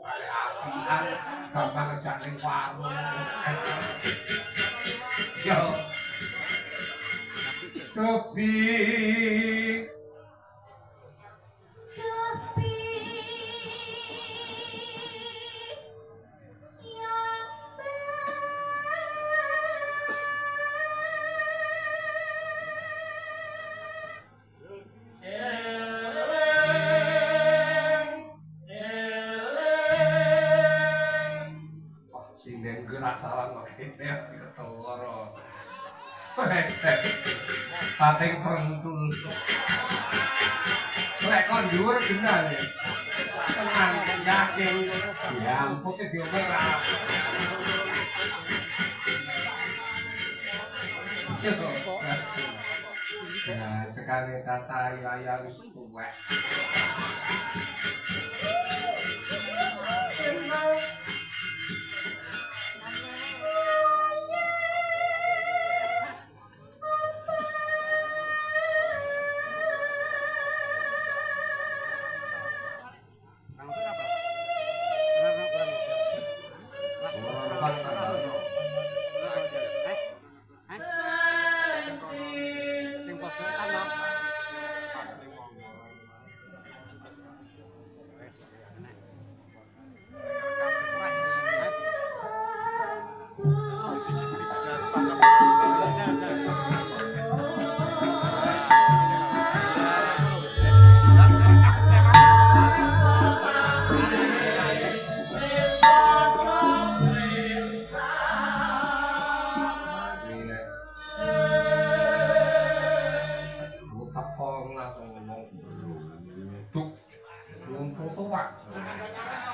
balik apian gampang ngejak ning warung. Yo. Kopi singen gerak salah kok kene ketoro. Pating prentul. Lek kon dhuwur benar ya. Tenang yakin. Ya ampun ki diomel ra. Ya sekali caca ya wis tuwek.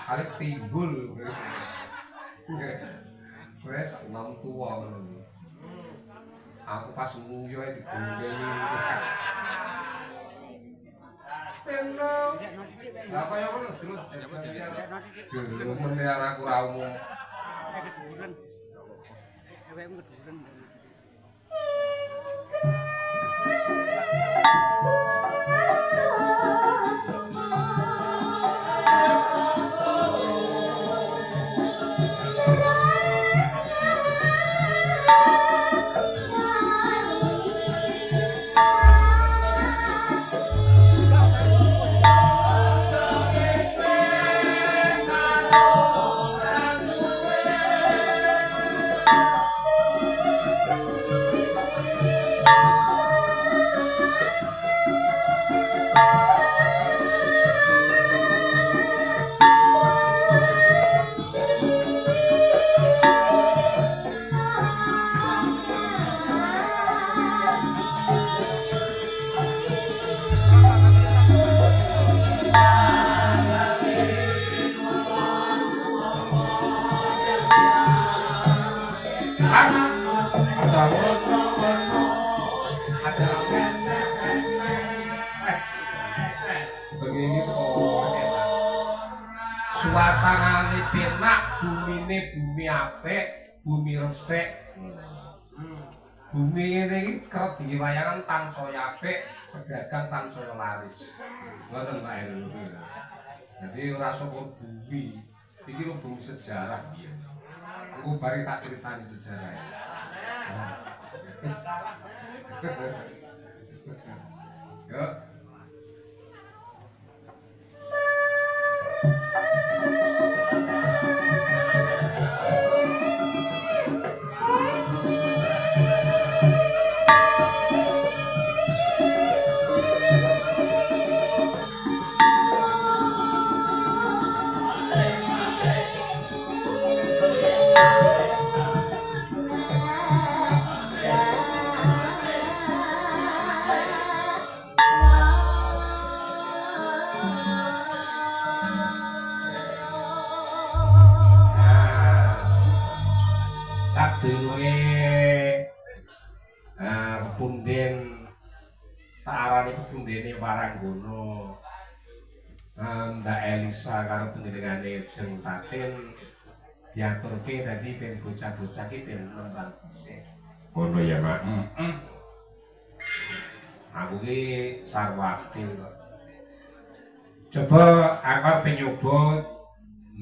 Alek timbul. Wes nom tuwa ngono. Aku pas nguyu ae digonggeni. Teno. Lah kaya ngono terus jadi men aku ra umum. Keduren. Awakmu keduren. Suasanane penak, bumine bumi apik, bumi resik. Bumi ini kerep diwayangan tansaya apik, pedagang tansaya laris. Ngoten Pak Heru. Jadi ora saka bumi, iki lho bumi sejarah biyen. Engko bari tak critani sejarah. Yuk. Punden tak arani pundene Waranggono. Mbak Elisa karo panjenengane Jeng Tatin diaturke dadi ben bocah-bocah ki ben nembang dhisik. Ngono ya, Mak. Aku ki sarwati kok. Coba aku penyoba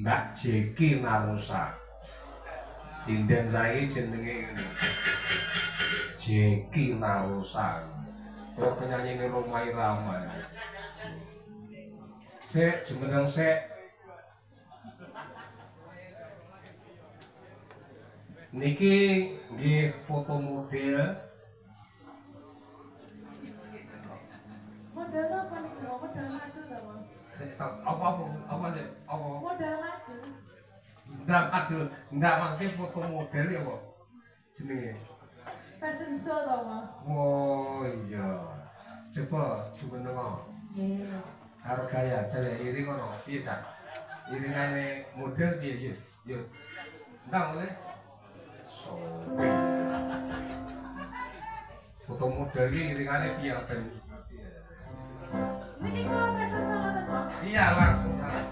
Mbak Jeki Narosa. Sinden saya jenenge Jeki Narosa. Kalau penyanyi ini Romai Rama. Sek, semenang sek. Niki nggih foto model. Model apa nih? Model madu tau? Apa sih? Apa? Model madu. Ndak mangke foto model ya kok. Jenenge. Fashion show tau mah? Oh iya. Coba nengok. Iya. Karo gaya jare iri kono. Piye ta? Iringane model piye yo? Ndak oleh. Foto model iki iringane piye ben? Niki kalau fashion show ngoten kok. Iya langsung jalan.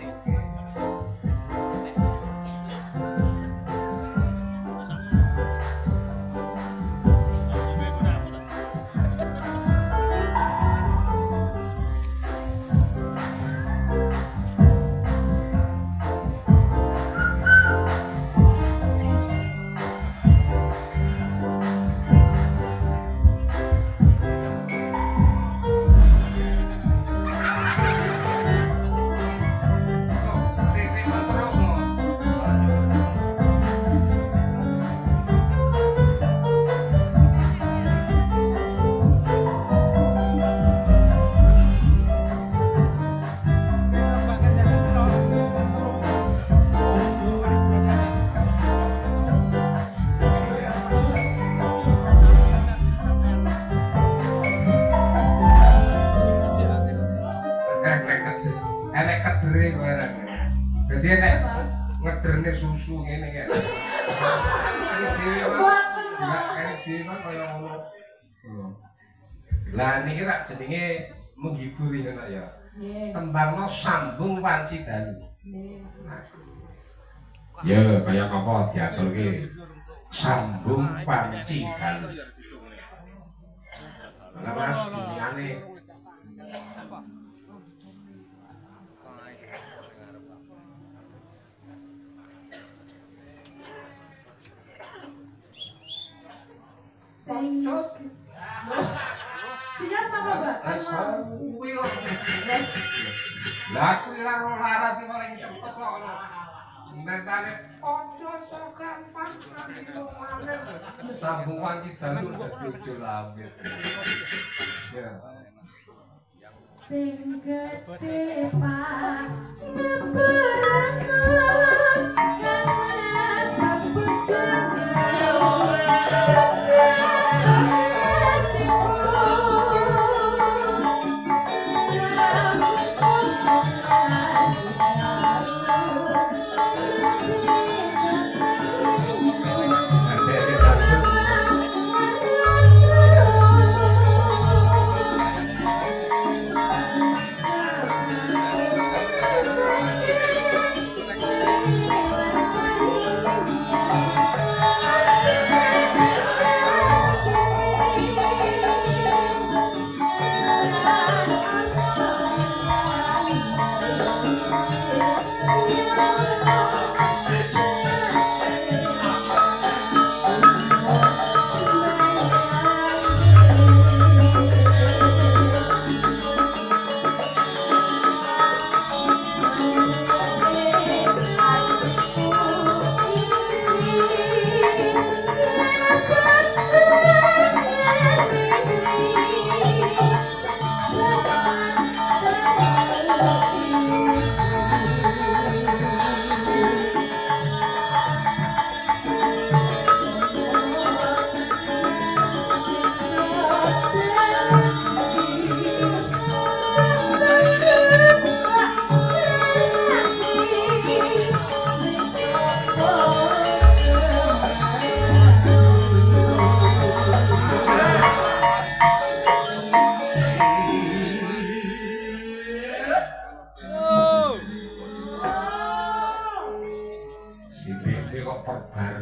Enek kedere barang. Dadi enek ngederne susu ngene kan. Enek dhewe kaya ngono. Lah niki rak jenenge menghibur ngono ya. Tembangno sambung wanci dalu. Ya kaya apa diaturke. Sambung wanci dalu. Lah Mas dunyane Sinya sama Mbak? kuwi kok. Lah kuwi karo laras iki paling cepet kok. Mentane ojo sok gampang kali lumane. Sambungan ki dalu bojo lawis. Ya. Sing gede pak nemberana nangis rambut jengkel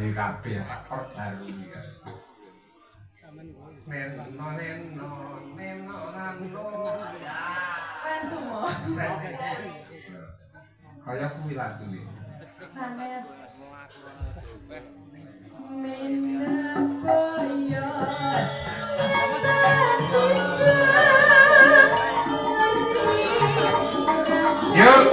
kabeh tak perbarui. Neno Rentu mo. Kaya kuwi lagune. sanes Minapaya Yuk.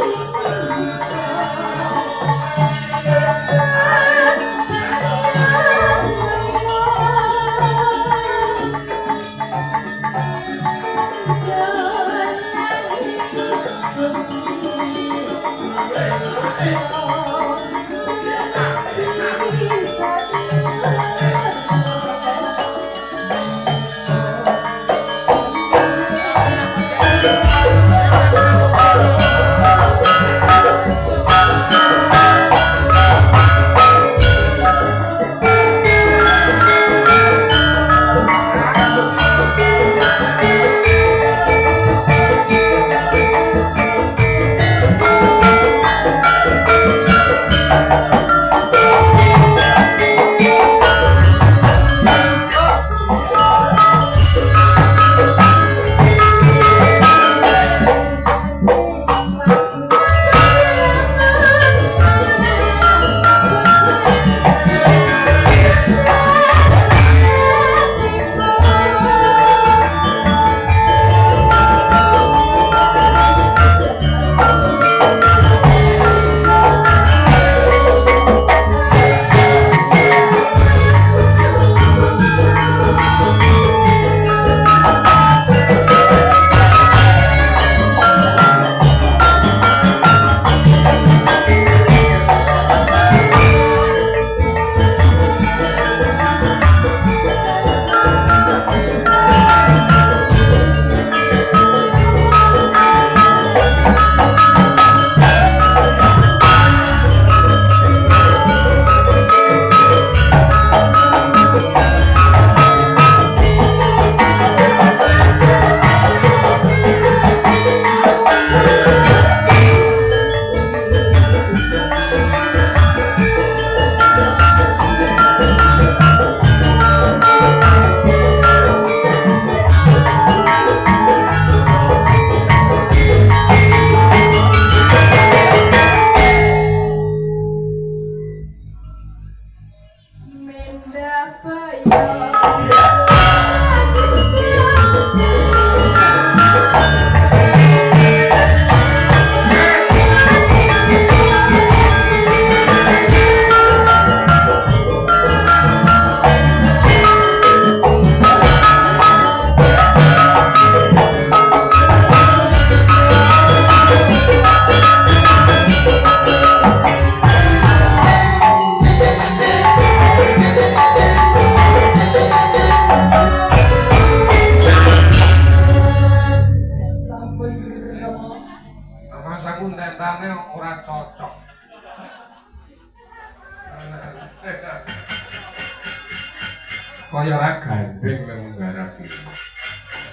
Kaya ora gandeng nang nggarap iki.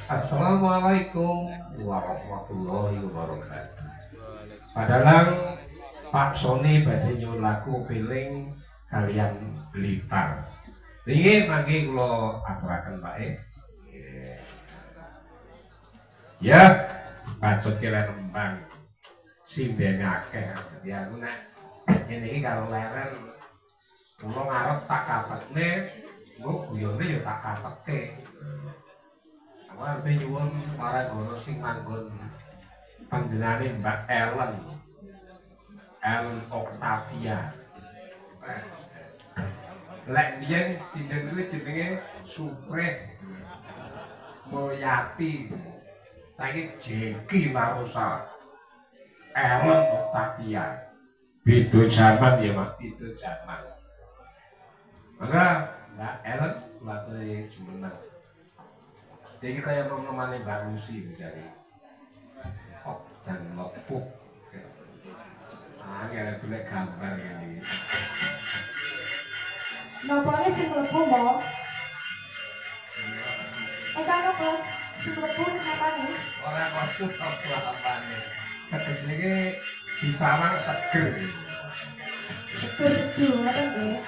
Assalamualaikum warahmatullahi wabarakatuh. Padahal Pak Sony badhe nyuwun laku piling kalian Blitar. Nggih mangke kula aturaken Pak e. Ya, bacot kira nembang sindene akeh. Dadi aku nek ngene iki karo leren kula ngarep tak katekne, mbok guyone ya tak katekke. Aku arep nyuwun marang ngono sing manggon panjenengane Mbak Ellen Octavia. Lek biyen sinten kuwi jenenge Supret Mulyati. Saiki Jeki Marusa. Ellen Octavia. Beda zaman ya, Mas, beda zaman. Maka Mbak Ellen latih jumeneng. Iki kaya nom-nomane Mbak Lucy dari. Oh, jangan lepuk. Ah, ada golek gambar ini. Nopone sing mlebu mo? Kan apa? Sing mlebu napane? Ora kosut apa apane. Teges iki disawang seger. Seger ngoten nggih.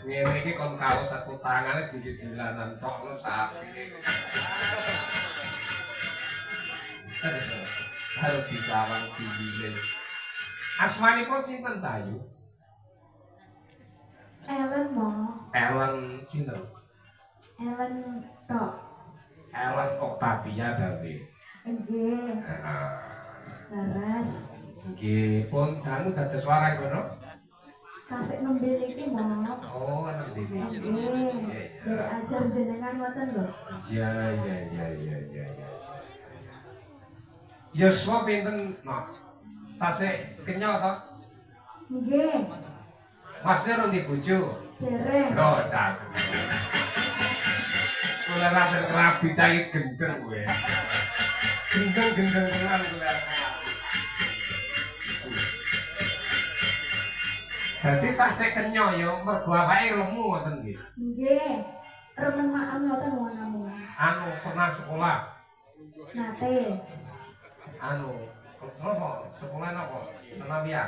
Ngene iki kon kaos aku tangane didilanan tok lu sapi. Harus disawang tinggi. Asmanipun sinten Cahayu? Ellen mo. Ellen sinten? Ellen tok. Ellen Octavia Dawe. Nggih. Laras. Nggih, pun danu dados warang kono? Tasik nembe iki mo. Oh, nembe iki. Nggih. Derek ajar jenengan ngoten lho. Iya. Yuswa pinten no? Tasik kenya to? Nggih. Mas Nero di bojo. Derek. Lho, cak. Kula rasa rabi cai gendeng kowe. Gendeng tenan kowe. Dadi tasik kenya ya mergo awake lemu ngoten nggih. Nggih. Remen maem ngoten wanamu. Anu pernah sekolah. Nate. Anu apa? Sekolah napa? Senamia.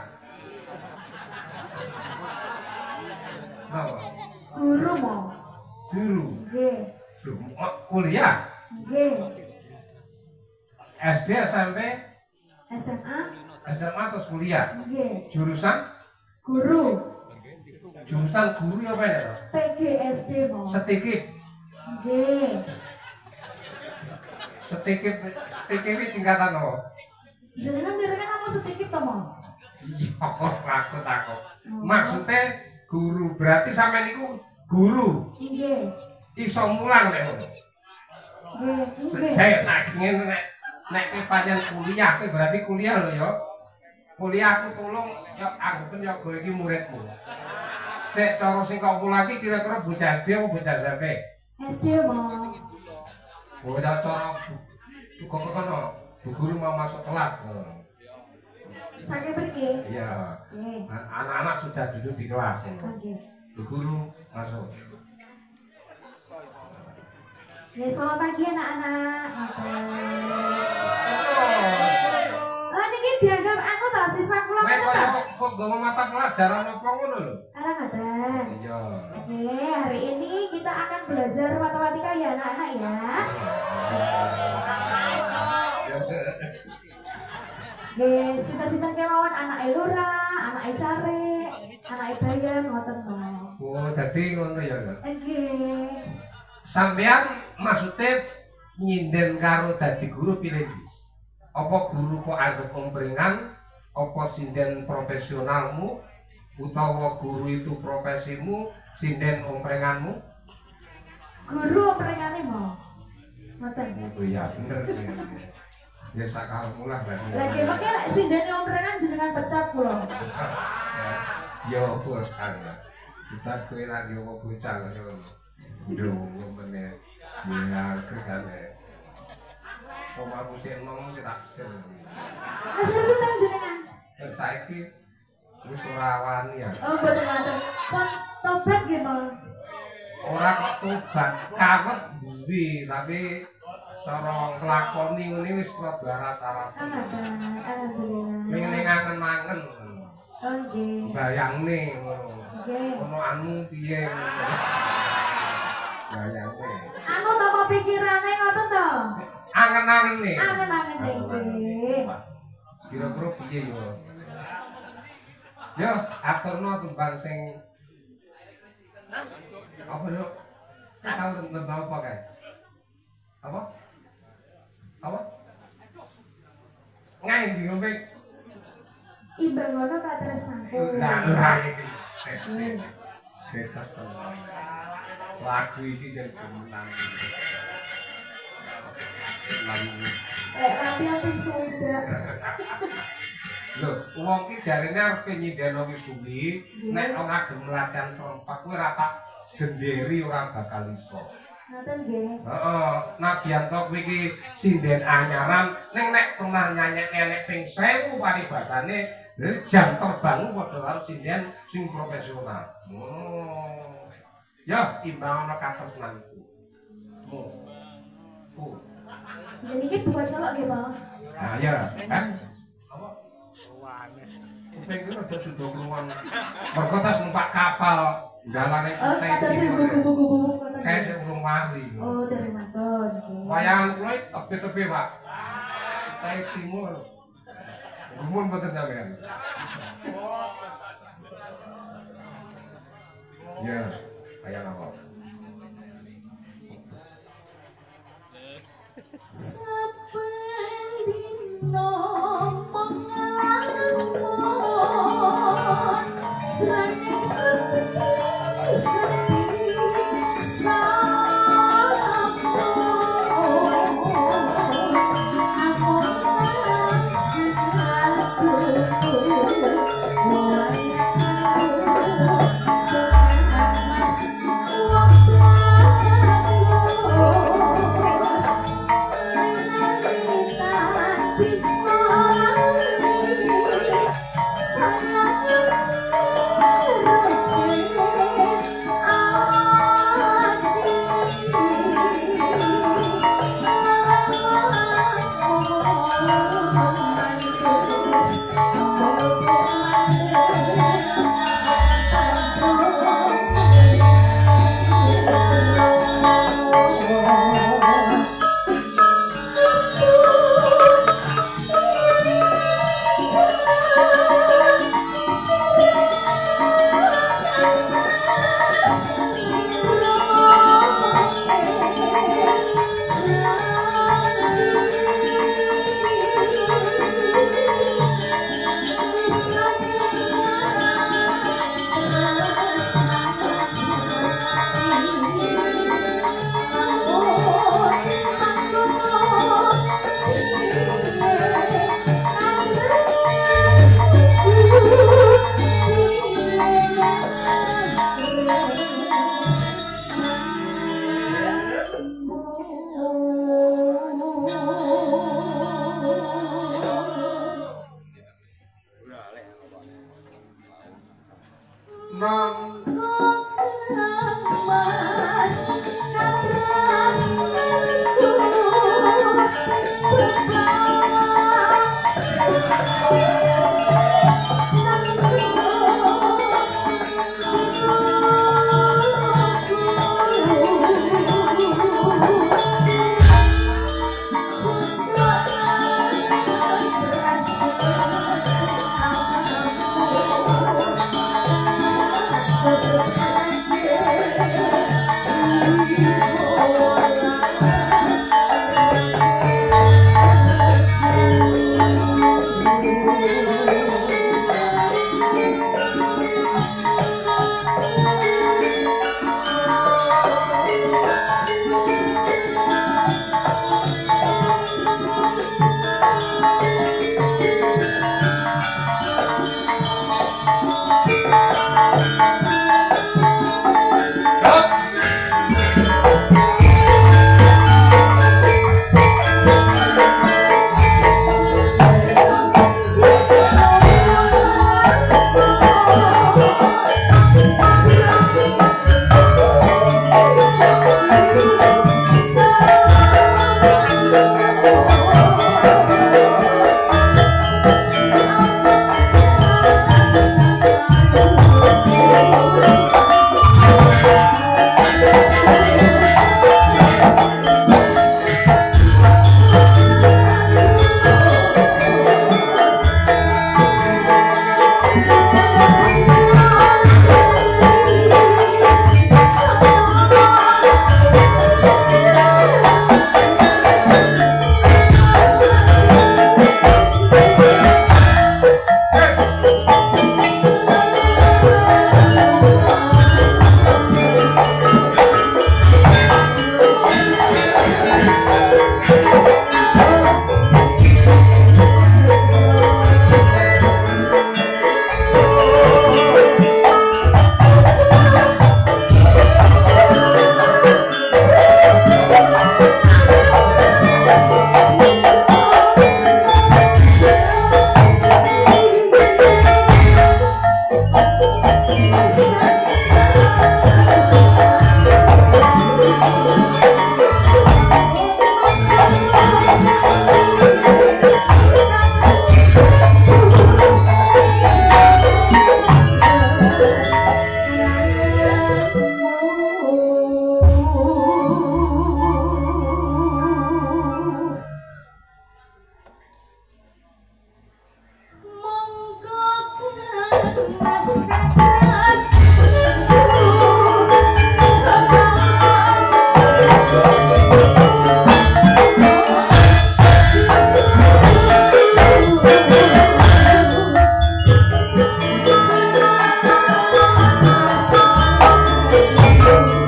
Napa? Guru mo. Guru. Nggih. Kuliah. Nggih. SD SMP SMA. SMA atau kuliah? Nggih. Jurusan? Guru. Jurusan guru apa ya? PGSD mo. Setikip. Nggih. Setikip singkatan apa? Jenengan mirengane kamu sedikit to mo. Iya, aku takut. Maksudnya guru berarti sampean niku guru. Nggih. Iso mulang nek ngono. Nggih. Saya saking nek pancen kuliah kuwi berarti kuliah lho ya. Kuliah aku tolong ya anggapen ya kowe iki muridmu. Sik cara sing kok mulaki kira-kira bocah SD apa bocah SMP? SD mo. Bocah cara kok kono Bu guru mau masuk kelas. Saking mriki. Iya. Nggih. Anak-anak sudah duduk di kelas ya. Nggih. Bu guru masuk. Ya, selamat pagi anak-anak. Oh, niki dianggap aku ta siswa kula Kowe ngoten ta? kok nggawa mata pelajaran apa ngono lho? Ala ngoten. Iya. Oke, hari ini kita akan belajar matematika ya anak-anak ya. Nggih, sinten-sinten kemawon anak Elora, anak Ecare, anak Bayan ngoten to. Oh, dadi ngono ya lho. Nggih. Sampeyan maksudnya nyinden karo dadi guru pilih ndi? Apa guru kok anggap omprengan? Apa sinden profesionalmu? Utawa guru itu profesimu, sinden omprenganmu? Guru perengane mo. Ngoten. Oh iya bener ya. Ya sakalmu lah berarti. Lagi pakai lek sindene omprengan jenengan pecat kula. Ya bos kan. Kita kowe lagi apa bocah ngono. Ndonga meneh. Ya kerjane. Omahku sik enom ki taksir. Wis sinten jenengan? Saiki wis ora wani ya. Oh, mboten wonten. Pun tobat nggih, Mo. Ora kok tobat, kawet ndi, tapi cara nglakoni ngene wis rada rasa-rasa. Alhamdulillah. Ning angen-angen. Oh, nggih. Bayangne ngono. Nggih. Ono anu piye ngono. Bayangne. Anu apa pikirane ngoten to? Angen-angen nih. Angen-angen nggih. Kira-kira piye yo. Yo, aturno tumbang sing apa lho? Tahu tentang apa kae? Apa? Apa? Ngai ndi ngombe? Imbang ngono katresnaku. Lah iki. Desa lagu iki jan gemenan. Lagu. Tapi aku sudah. Lho, wong ki jarene arep nyindeno wis suwi, nek ora gelem latihan serempak kuwi ora tak genderi ora bakal iso. Ngoten nggih. Heeh, nadyan to kowe iki sinden anyaran, ning nek pernah nyanyek ping 1000 paribadane, jam terbangmu padha karo sinden sing profesional. Oh. Ya, timbang ana katresnanku. Jadi iki bukan celok nggih, Mo. Nah, ya, kan? Apa? Pengen aja sudah keluar. Mergo tas numpak kapal dalane Oh, kata sing buku-buku ngoten. kayak sing urung mari. Oh, dari maton. Wayangan kula tepi-tepi, Pak. Kayak timur. Gumun mboten sampean. Ya, kayak apa? Saben dino mengalamun jroning sepi-sepi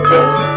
Thank